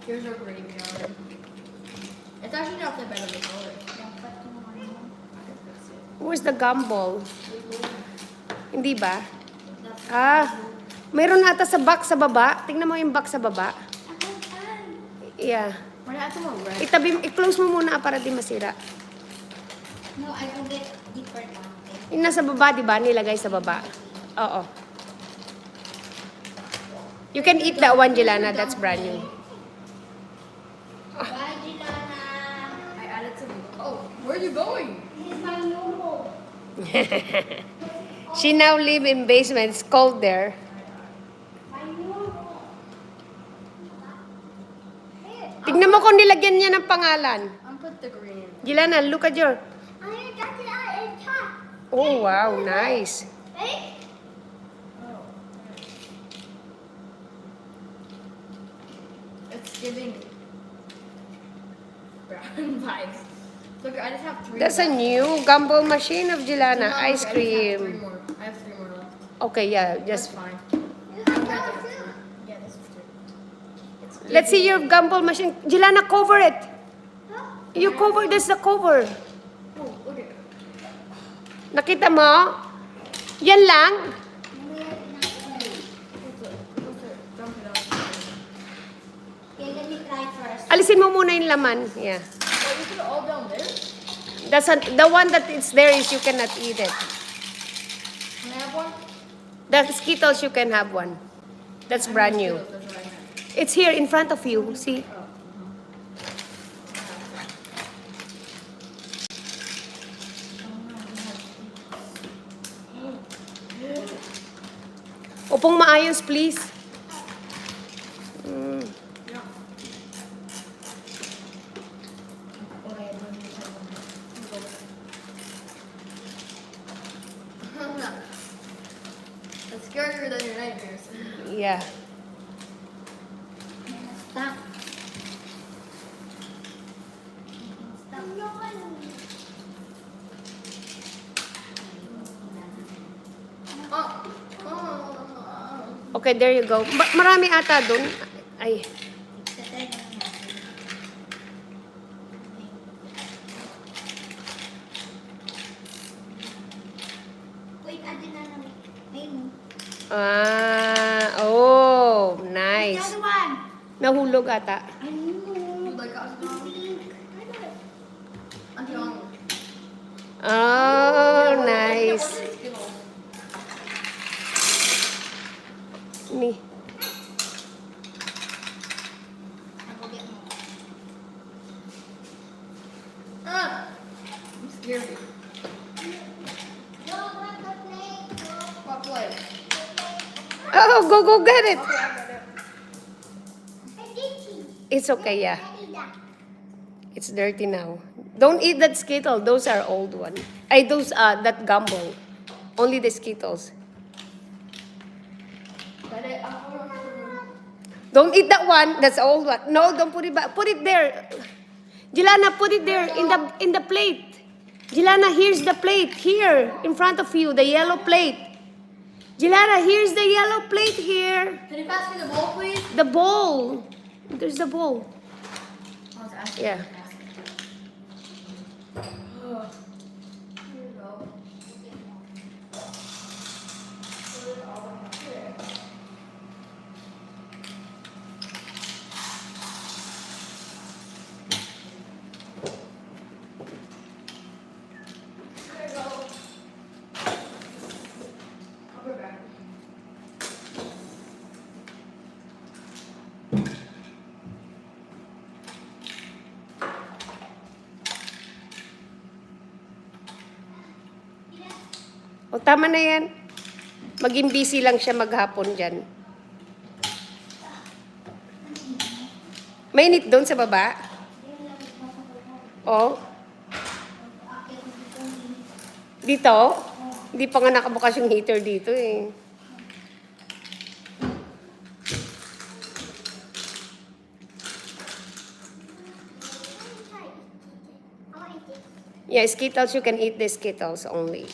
Here's our graveyard. It's actually not that bad of a color. Where's the gumball? Hindi ba? Mayroon ata sa box sa baba. Tingnan mo yung box sa baba. Yeah. We're not more red. I-close mo muna para di masira. No, I will get different one. Yung nasa baba, di ba? Nilagay sa baba. Oo. You can eat that one, Jelana. That's brand new. Bye, Gilana. I added some. Oh, where are you going? This is my new home. She now live in basement. It's cold there. My new home. Tignan mo kung nilagyan niya ng pangalan. I'm put the green. Jelana, look at your... I got it out in top. Oh, wow. Nice. Hey? It's giving brown vibes. Look, I just have 3 That's a left. new gumball machine of Jelana. No, Ice look, cream. I have 3 more left. Okay, yeah. That's Just... fine. You have that too. Yeah, this is good. It's Let's see your gumball machine. Jelana, cover it. Huh? You cover. That's the cover. Oh, look at it. Nakita mo? Yan lang. Dump it out. Okay, let me try first. Alisin mo muna yung laman. Yeah. Oh, you put it all down there? The one that it's there is you cannot eat it. Can I have one? The Skittles, you can have one. That's brand new. That's what I have. It's here in front of you. See? Upong maayos, please. That's scarier than your nightmares. Yeah. Stop. Stop. Okay, there you go. Marami ata dun. Ay. Wait, add na naman. Ayun. Oh, The nice. other one. Nahulog ata. Ayun. Like us. I'm young. Oh, nice. Ni. I'll get more. I'm scared. No, not the plate. What play? Oh, go get it. Okay, I got it. I did it. It's okay, yeah. I did that. It's dirty now. Don't eat that Skittle. Those are old one. That gumball. Only the Skittles. Got it. Don't eat that one. That's old one. No, don't put it back. Put it there. Jelana, put it there in the plate. Jelana, here's the plate. Here, in front of you, the yellow plate. Jelana, here's the yellow plate here. Can you pass me the bowl, please? The bowl. There's the bowl. I was asking. Yeah. Oh. Here you go. There you go. I'll be back. O, tama na yan. Maging busy lang siya maghapon dyan. Mainit doon sa baba. Oh. Dito? Hindi pa nga nakabukas yung heater dito eh. Yeah, Skittles, you can eat the Skittles only.